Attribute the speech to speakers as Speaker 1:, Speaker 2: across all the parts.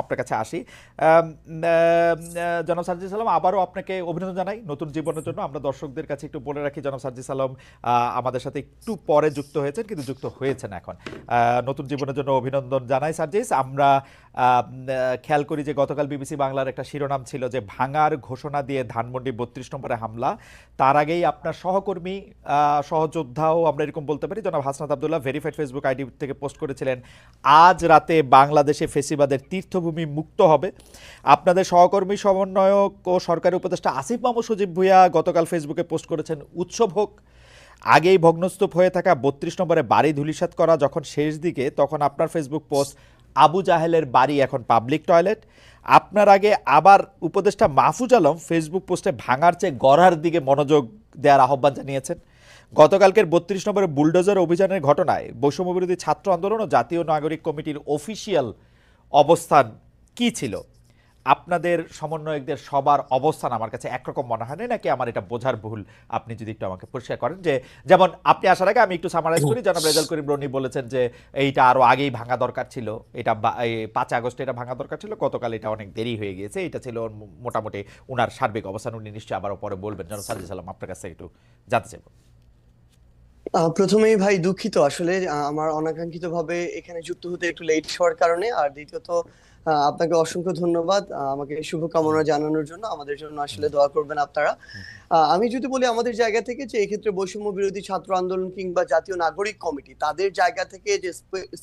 Speaker 1: আপনার কাছে আসি। জনাব সার্জিস আলম, আবারও আপনাকে অভিনন্দন জানাই নতুন জীবনের জন্য। আমরা দর্শকদের কাছে একটু বলে রাখি, জনাব সার্জিস আলম আমাদের সাথে একটু পরে যুক্ত হয়েছেন, কিন্তু যুক্ত হয়েছেন এখন। নতুন জীবনের জন্য অভিনন্দন জানাই সার্জিস। আমরা খেয়াল করি যে গতকাল বিবিসি বাংলার একটা শিরোনাম ছিল যে ভাঙার ঘোষণা দিয়ে ধানমন্ডি ৩২ নম্বরে হামলা। তার আগেই আপনার সহকর্মী, সহযোদ্ধাও আমরা এরকম বলতে পারি, জনাব Hasnat Abdullah verified Facebook ID থেকে পোস্ট করেছিলেন, আজ রাতে বাংলাদেশে ফেসিবাদের তীর্থভূমি মুক্ত হবে। আপনাদের সহকর্মী, সমন্বয়ক ও সরকারি উপদেষ্টা আসিফ মাহমুদ সজীব ভুঁইয়া গতকাল ফেসবুকে পোস্ট করেছেন, উৎসব হোক। আগেই ভগ্নস্তূপ হয়ে থাকা ৩২ নম্বরে বাড়ি ধূলিসাৎ করা যখন শেষ দিকে, তখন আপনার ফেসবুক পোস্ট, আবু জাহেলের বাড়ি এখন পাবলিক টয়লেট। আপনার আগে আবার উপদেষ্টা মাহফুজ আলম ফেসবুক পোস্টে ভাঙার চেয়ে গড়ার দিকে মনোযোগ দেওয়ার আহ্বান জানিয়েছেন। গতকালকের ৩২ নম্বরে বুলডোজার অভিযানের ঘটনায় বৈষম্যবিরোধী ছাত্র আন্দোলন ও জাতীয় নাগরিক কমিটির অফিসিয়াল অবস্থান কি ছিল? আপনাদের সমন্বয়কদের সবার অবস্থান আমার কাছে একরকম মনে হয় না, নাকি আমার এটা বোঝার ভুল? আপনি যদি একটু আমাকে পরিষ্কার করেন। যে যেমন আপনি আসার আগে আমি একটু সামারাইজ করি, জনাব রেজাল করিম রনি বলেছেন যে এইটা আরও আগেই ভাঙা দরকার ছিল, এটা ৫ আগস্টে এটা ভাঙা দরকার ছিল, গতকাল এটা অনেক দেরি হয়ে গিয়েছে। এটা ছিল মোটামুটি ওনার সার্বিক অবস্থান, উনি নিশ্চয়ই আবারও পরে বলবেন। জনাব সার্জিস আলম, আপনার কাছে একটু জানতে চাইব।
Speaker 2: প্রথমেই ভাই দুঃখিত আসলে আমার অনাকাঙ্ক্ষিত ভাবে এখানে যুক্ত হতে একটু লেট হওয়ার কারণে। আর দ্বিতীয়ত আপনাকে অসংখ্য ধন্যবাদ আমাকে শুভকামনা জানানোর জন্য। আমাদের জন্য আসলে দোয়া করবেন আপনারা। আমি যদি বলি আমাদের জায়গা থেকে, যে এক্ষেত্রে বৈষম্য বিরোধী ছাত্র আন্দোলন কিংবা জাতীয় নাগরিক কমিটি তাদের জায়গা থেকে যে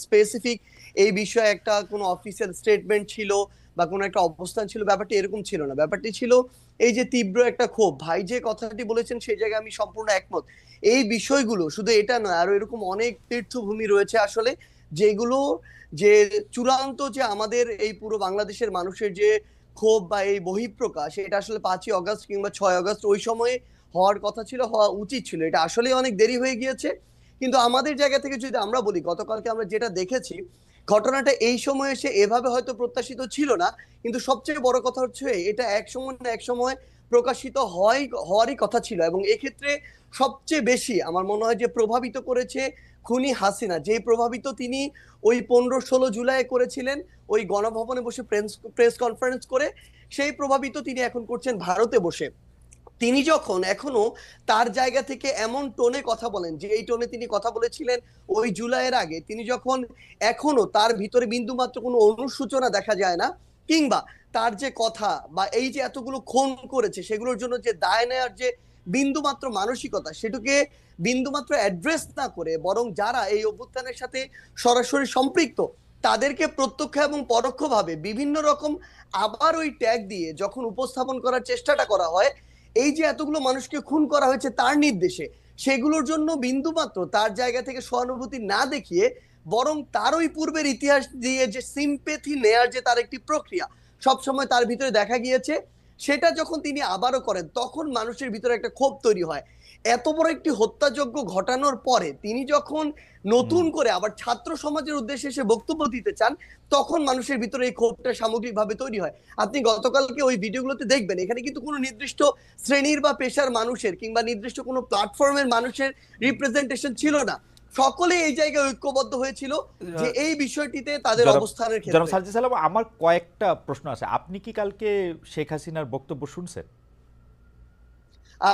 Speaker 2: স্পেসিফিক এই বিষয়ে একটা কোনো অফিসিয়াল স্টেটমেন্ট ছিল বা কোনো একটা অবস্থান ছিল, ব্যাপারটি এরকম ছিল না। ব্যাপারটি ছিল এই যে তীব্র একটা ক্ষোভ। ভাই যে কথাটি বলেছেন সেই জায়গায় আমি সম্পূর্ণ একমত। এই বিষয়গুলো শুধু এটা নয়, আরো এরকম অনেক তীর্থভূমি রয়েছে আসলে, যেগুলো যে চূড়ান্ত যে আমাদের এই পুরো বাংলাদেশের মানুষের যে ক্ষোভ বা এই বহিঃপ্রকাশ, এটা আসলে ৫ই অগস্ট কিংবা ৬ আগস্ট ওই সময়ে হওয়ার কথা ছিল, হওয়া উচিত ছিল। এটা আসলে অনেক দেরি হয়ে গিয়েছে। কিন্তু আমাদের জায়গা থেকে যদি আমরা বলি, গতকালকে আমরা যেটা দেখেছি, ঘটনাটা এই সময় এসে এভাবে হয়তো প্রত্যাশিত ছিল না। কিন্তু সবচেয়ে বড় কথা হচ্ছে এটা এক সময় না এক সময় প্রকাশিত হওয়ারই কথা ছিল। এবং এক্ষেত্রে সবচেয়ে বেশি আমার মনে হয় যে প্রভাবিত করেছে খুনি হাসিনা। যে প্রভাবিত তিনি ওই ১৫-১৬ জুলাই করেছিলেন, ওই গণভবনে বসে প্রেস কনফারেন্স করে, সেই প্রভাবিত তিনি এখন করছেন ভারতে বসে। তিনি যখন এখনো তার জায়গা থেকে এমন টোনে কথা বলেন, যে এই টোনে তিনি কথা বলেছিলেন ওই জুলাইয়ের আগে, তিনি যখন এখনো তার ভিতরে বিন্দুমাত্র কোনো অনুসূচনা দেখা যায় না, কিংবা তার যে কথা বা এই যে এতগুলো খুন করেছে সেগুলোর জন্য যে দায় নেওয়ার যে বিন্দুমাত্র মানসিকতা, সেটাকে বিন্দুমাত্র অ্যাড্রেস না করে, বরং যারা এই অভ্যুত্থানের সাথে সরাসরি সম্পৃক্ত তাদেরকে প্রত্যক্ষ এবং পরোক্ষভাবে বিভিন্ন রকম আবার ওই ট্যাগ দিয়ে যখন উপস্থাপন করার চেষ্টাটা করা হয়, এই যে এতগুলো মানুষকে খুন করা হয়েছে তার নির্দেশে, সেগুলোর জন্য বিন্দুমাত্র তার জায়গা থেকে সহানুভূতি না দেখিয়ে, বরং তার ওই পূর্বের ইতিহাস দিয়ে যে সিম্পেথি নেয়ার যে তার একটি প্রক্রিয়া সবসময় তার ভিতরে দেখা গিয়েছে, সেটা যখন তিনি আবারও করেন, তখন মানুষের ভিতরে একটা ক্ষোভ তৈরি হয়। এত বড় একটি হত্যাযজ্ঞ ঘটানোর পরে তিনি যখন নতুন করে আবার ছাত্র সমাজের উদ্দেশ্যে এসে বক্তব্য দিতে চান, তখন মানুষের ভিতরে এই ক্ষোভটা সামগ্রিকভাবে তৈরি হয়। আপনি গতকালকে ওই ভিডিওগুলোতে দেখবেন, এখানে কিন্তু কোনো নির্দিষ্ট শ্রেণীর বা পেশার মানুষের কিংবা নির্দিষ্ট কোনো প্ল্যাটফর্মের মানুষের রিপ্রেজেন্টেশন ছিল না। সকলে এই জায়গায় ঐক্যবদ্ধ হয়েছিল যে এই বিষয়টিতে তাদের অবস্থানের
Speaker 1: জনাব
Speaker 2: ক্ষেত্রে।
Speaker 1: সার্জিস আলম, আমার কয়েকটা প্রশ্ন আছে। আপনি কি কালকে শেখ হাসিনার বক্তব্য শুনছেন?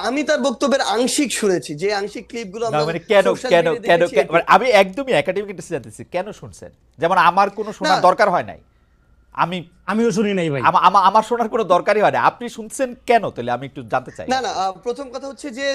Speaker 2: আমি তার বক্তব্যের আংশিক শুনেছি, যে আংশিক ক্লিপগুলো
Speaker 1: না
Speaker 2: আমরা
Speaker 1: মানে কেন
Speaker 2: সোশ্যাল
Speaker 1: কেন
Speaker 2: মিডিয়ায়
Speaker 1: কেন
Speaker 2: দেখেছি।
Speaker 1: মানে আমি একদমই একাডেমিক ইন্টারেস্ট জানতেছি, কেন শুনছেন? যেমন আমার কোনো
Speaker 2: না,
Speaker 1: শোনার দরকার হয় নাই। আমি
Speaker 3: আমিও শুনি নাই ভাই।
Speaker 1: আমার শোনার কোনো দরকারই হয় না। আপনি শুনছেন কেন? তাহলে আমি একটু জানতে চাই।
Speaker 2: না, না, প্রথম কথা হচ্ছে যে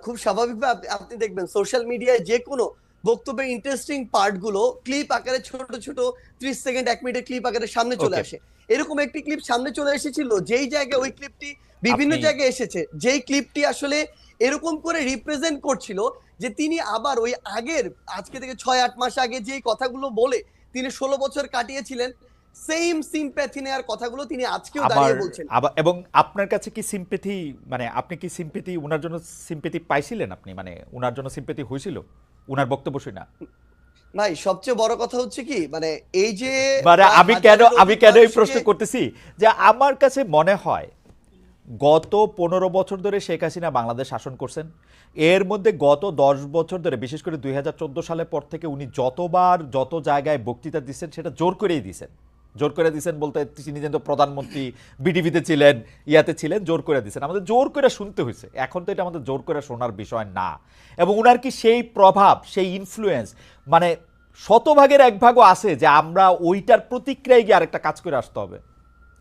Speaker 2: খুব স্বাভাবিকভাবে আপনি দেখবেন সোশ্যাল মিডিয়ায় যে কোনো বক্তব্যের ইন্টারেস্টিং পার্ট গুলো ক্লিপ আকারে ছোট ছোট 30 সেকেন্ড 1 মিনিটের ক্লিপ আকারে সামনে চলে
Speaker 1: ওকে,
Speaker 2: আসে। এরকম একটি ক্লিপ সামনে চলে এসেছিল, যেই জায়গায় ওই ক্লিপটি বিভিন্ন
Speaker 1: আপনি
Speaker 2: জায়গায় এসেছে, যেই ক্লিপটি আসলে এরকম করে রিপ্রেজেন্ট করছিল যে তিনি আবার ওই আগের, আজকে থেকে 6-8 মাস আগে যেই কথাগুলো বলে তিনি 16 বছর কাটিয়েছিলেন, সেম সিম্প্যাথি নেওয়ার কথাগুলো তিনি আজকেও
Speaker 1: আবার
Speaker 2: দাঁড়িয়ে বলছেন।
Speaker 1: আবার এবং আপনার কাছে কি সিম্পেথি, মানে আপনি কি সিম্পেথি, উনার জন্য সিম্পেথি পাইছিলেন? আপনি মানে উনার জন্য সিম্পেথি হয়েছিল উনার বক্তব্য শুনে?
Speaker 2: ভাই সবচেয়ে বড় কথা হচ্ছে কি, মানে এই যে
Speaker 1: মানে
Speaker 2: প্রায় হাজারের
Speaker 1: আমি
Speaker 2: অধিক
Speaker 1: কেন এই
Speaker 2: মানুষকে।
Speaker 1: প্রশ্ন করতেছি, যে আমার কাছে মনে হয় গত 15 বছর ধরে শেখ হাসিনা বাংলাদেশ শাসন করছেন। এর মধ্যে গত 10 বছর ধরে, বিশেষ করে 2014 সালের পর থেকে উনি যতবার যত জায়গায় বক্তৃতা দিচ্ছেন, সেটা জোর করেই দিচ্ছেন। জোর করে দিয়েছেন বলতে তিনি যেন প্রধানমন্ত্রী, বিডিভিতে ছিলেন, ইয়াতে ছিলেন, জোর করে দিয়েছেন। আমাদের জোর করে শুনতে হয়েছে, এখন তো এটা আমাদের জোর করে শোনার বিষয় না। এবং উনার কি সেই প্রভাব, সেই ইনফ্লুয়েন্স মানে শতভাগের এক ভাগও আছে যে আমরা ওইটার প্রতিক্রিয়ায় গিয়ে আরেকটা কাজ করে আসতে হবে?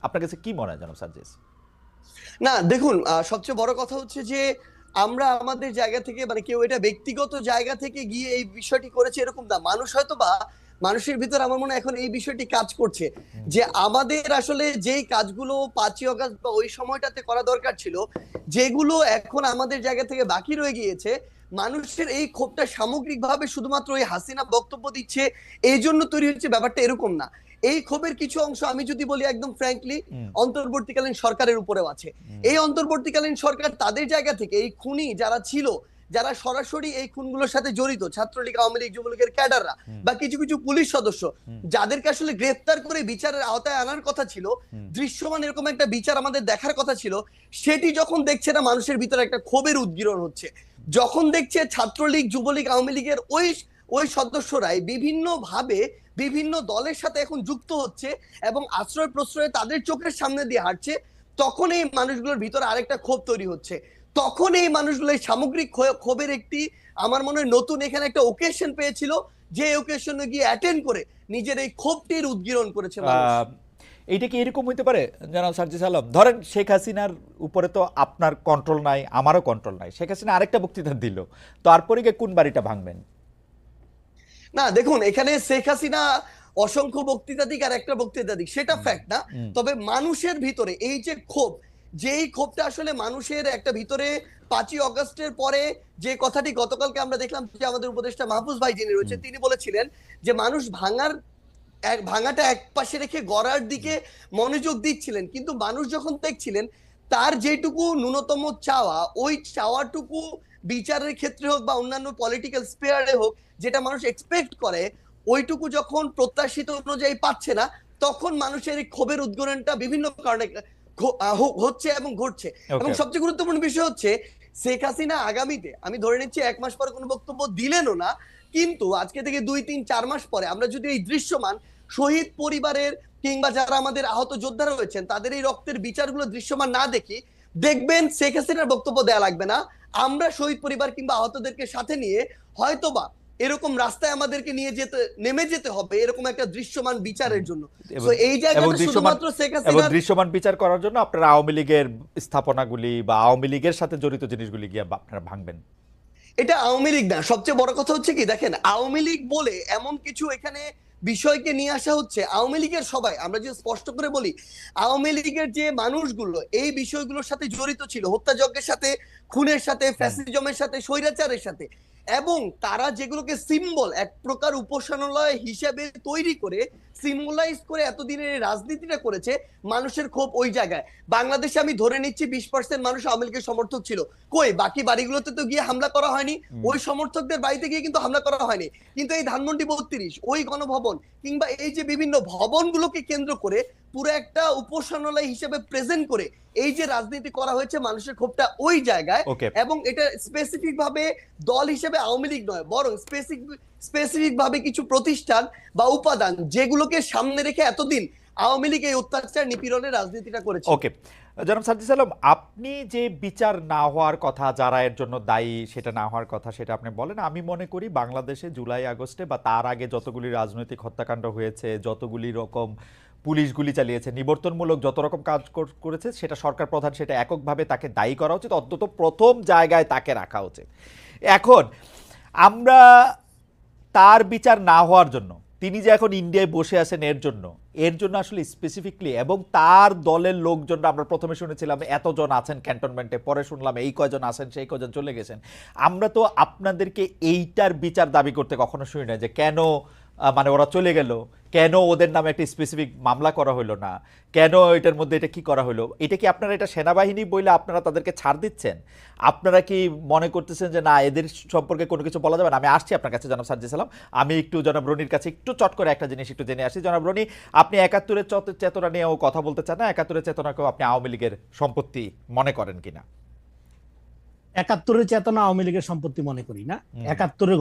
Speaker 1: আপনার কাছে কি মনে হয় জনাব সার্জিস?
Speaker 2: না দেখুন, সবচেয়ে বড় কথা হচ্ছে যে আমরা আমাদের জায়গা থেকে, মানে কেউ এটা ব্যক্তিগত জায়গা থেকে গিয়ে এই বিষয়টি করেছে এরকম না। মানুষ হয়তো বা মানুষের ভিতর আমার মনে হয় এখন এই বিষয়টি কাজ করছে যে আমাদের আসলে যেই কাজগুলো 5ই অগস্ট বা ওই সময়টাতে করা দরকার ছিল, যেগুলো এখন আমাদের জায়গা থেকে বাকি রয়ে গিয়েছে, মানুষের এই ক্ষোভটা সামগ্রিকভাবে শুধুমাত্র ওই হাসিনা বক্তব্য দিচ্ছে এই জন্য তৈরি হচ্ছে, ব্যাপারটা এরকম না। এই ক্ষোভের কিছু অংশ আমি যদি বলি একদম ফ্র্যাঙ্কলি অন্তর্বর্তীকালীন সরকারের উপরেও আছে। এই অন্তর্বর্তীকালীন সরকার তাদের জায়গা থেকে এই খুনি যারা ছিল, যারা সরাসরি এই খুনগুলোর সাথে জড়িত, ছাত্রলীগ, আওয়ামী লীগ, যুবলীগের ক্যাডাররা বা কিছু কিছু পুলিশ সদস্য, যাদেরকে আসলে গ্রেফতার করে বিচারের আওতায় আনার কথা ছিল, দৃশ্যমান এরকম একটা বিচার আমাদের দেখার কথা ছিল, সেটি যখন দেখছে না মানুষের ভিতরে একটা ক্ষোভের উদ্গীরণ হচ্ছে, যখন দেখছে ছাত্রলীগ, যুবলীগ, আওয়ামী লীগের ওই ওই সদস্যরাই বিভিন্ন ভাবে বিভিন্ন দলের সাথে এখন যুক্ত হচ্ছে এবং আশ্রয় প্রশ্রয়ে তাদের চোখের সামনে দিয়ে হাঁটছে, তখন এই মানুষগুলোর ভিতরে আরেকটা ক্ষোভ তৈরি হচ্ছে। তখন এই মানুষগুলো এই সামগ্রিক ক্ষোভের একটি, আমার মনে হয় নতুন এখানে একটা ওকেশন পেয়েছিল, যে ওকেশনে গিয়ে অ্যাটেন্ড করে নিজের এই ক্ষোভটির উদ্গীরণ করেছে মানুষ।
Speaker 1: এইটা কি এরকম হইতে পারে জনাব সার্জিস আলম? ধরেন শেখ হাসিনার উপরে তো আপনার কন্ট্রোল নাই, আমারও কন্ট্রোল নাই। শেখ হাসিনা আরেকটা বক্তৃতা দিল, তারপরে গিয়ে কোন বাড়িটা ভাঙবেন?
Speaker 2: না দেখুন, এখানে শেখ হাসিনা অসংখ্য বক্তৃতা দিক আর একটা বক্তৃতা দিক, সেটা ফ্যাক্ট না। তবে মানুষের ভিতরে এই যে ক্ষোভ, যেই ক্ষোভটা আসলে মানুষের একটা ভিতরে 5ই অগস্টের পরে, যে কথাটি গতকালকে আমরা দেখলাম যে আমাদের উপদেষ্টা মাহফুজ ভাই যিনি রয়েছে তিনি বলেছিলেন যে মানুষ ভাঙাটা এক পাশে রেখে গড়ার দিকে মনোযোগ দিচ্ছিলেন, কিন্তু মানুষ যখন দেখছিলেন তার যেটুকু ন্যূনতম চাওয়া, ওই চাওয়াটুকু বিচারের ক্ষেত্রে হোক বা অন্যান্য পলিটিক্যাল স্পেয়ারে হোক, যেটা মানুষ এক্সপেক্ট করে, ওইটুকু যখন প্রত্যাশিত অনুযায়ী পাচ্ছে না, তখন মানুষের এই ক্ষোভের উদ্গীরণটা বিভিন্ন কারণে হচ্ছে এবং ঘটছে। এবং সবচেয়ে গুরুত্বপূর্ণ বিষয় হচ্ছে শেখ হাসিনা আগামীতে, আমি ধরে নিচ্ছি 1 মাস পরে কোনো বক্তব্য দিলেনও না, কিন্তু আজকে থেকে 2-3-4 মাস পরে আমরা যদি এই দৃশ্যমান শহীদ পরিবারের কিংবা যারা আমাদের আহত যোদ্ধারা রয়েছেন তাদের এই রক্তের বিচারগুলো দৃশ্যমান না দেখি, দেখবেন শেখ হাসিনার বক্তব্য দেয়া লাগবে না, আমরা শহীদ পরিবার কিংবা আহতদেরকে সাথে নিয়ে হয়তোবা এরকম রাস্তায় আমাদেরকে নিয়ে নেমে যেতে হবে এরকম একটা দৃশ্যমান বিচারের জন্য। তো এই জায়গাটা শুধুমাত্র শেখ হাসিনা
Speaker 1: দৃশ্যমান বিচার করার জন্য আপনারা আওয়ামী লীগের স্থাপনাগুলি বা আওয়ামী লীগের সাথে জড়িত জিনিসগুলি গিয়ে আপনারা ভাঙবেন?
Speaker 2: এটা আওয়ামী লীগ না, সবচেয়ে বড় কথা হচ্ছে কি, দেখেন আওয়ামী লীগ বলে এমন কিছু এখানে বিষয়কে নিয়ে আসা হচ্ছে, আওয়ামী লীগের সবাই, আমরা যে স্পষ্ট করে বলি, আওয়ামী লীগের যে মানুষগুলো এই বিষয়গুলোর সাথে জড়িত ছিল, হত্যাযজ্ঞের সাথে, খুনের সাথে, ফ্যাসিজমের সাথে, স্বৈরাচারের সাথে, এবং তারা যেগুলোকে সিম্বল, এক প্রকার উপাসনালয় হিসেবে তৈরি করে সিম্বলাইজ করে এতদিনের রাজনীতিটা করেছে, মানুষের ক্ষোভ ওই জায়গায়। বাংলাদেশে আমি ধরে নিচ্ছি 20% মানুষ আওয়ামী লীগের সমর্থক ছিল, কই বাকি বাড়িগুলোতে তো গিয়ে হামলা করা হয়নি, ওই সমর্থকদের বাড়িতে গিয়ে কিন্তু হামলা করা হয়নি, কিন্তু এই ধানমন্ডি 32, ওই গণভবন কিংবা এই যে বিভিন্ন ভবনগুলোকে কেন্দ্র করে পুরো একটা উপাসনালয় হিসেবে প্রেজেন্ট করে এই যে রাজনীতি করা হয়েছে, মানুষের ক্ষোভটা ওই জায়গায়। এবং এটা স্পেসিফিক ভাবে দল হিসেবে আওয়ামী লীগ নয়, বরং স্পেসিফিক ভাবে কিছু প্রতিষ্ঠান বা উপাদান যেগুলোকে সামনে রেখে এতদিন আওয়ামী লীগ এই অত্যাচার নিপীড়নের রাজনীতিটা করেছে।
Speaker 1: ওকে জনাব সার্জিস আলম, আপনি যে বিচার না হওয়ার কথা, যারা এর জন্য দায়ী সেটা না হওয়ার কথা, সেটা আপনি বলেন। আমি মনে করি বাংলাদেশে জুলাই আগস্টে বা তার আগে যতগুলি রাজনৈতিক হত্যাকাণ্ড হয়েছে, যতগুলি রকম পুলিশ গুলি চালিয়েছে, নিবর্তনমূলক যত রকম কাজ করেছে, সেটা সরকার প্রধান, সেটা এককভাবে তাকে দায়ী করা উচিত, অন্তত প্রথম জায়গায় তাকে রাখা উচিত। এখন আমরা তার বিচার না হওয়ার জন্য, তিনি যে এখন ইন্ডিয়ায় বসে আছেন এর জন্য আসলে স্পেসিফিকলি, এবং তার দলের লোকজনরা, আমরা প্রথমে শুনেছিলাম এতজন আছেন ক্যান্টনমেন্টে, পরে শুনলাম এই কয়জন আছেন, সেই কয়জন চলে গেছেন। আমরা তো আপনাদেরকে এইটার বিচার দাবি করতে কখনো শুনি না যে কেন মানে ওরা চলে গেল, কেন ওদের নামে একটা স্পেসিফিক মামলা করা হলো না, কেন এটার মধ্যে এটা কি করা হলো। এটা কি আপনারা এটা সেনাবাহিনী বলে আপনারা তাদেরকে ছাড় দিচ্ছেন? আপনারা কি মনে করতেছেন যে না এদের সম্পর্কে কোনো কিছু বলা যাবে না? আমি আসছি আপনার কাছে জনাব সার্জিস আলম, আমি একটু জনাব রনির কাছে একটু চট করে একটা জিনিস একটু জেনে আসি। জনাব রনি, আপনি 71-এর চেতনা নিয়েও কথা বলতে চান না? 71-এর চেতনাকেও আপনি আওয়ামী লীগের সম্পত্তি মনে করেন কিনা?
Speaker 3: 71-এর চেতনা আওয়ামী লীগের সম্পত্তি মনে করি না। 71-এর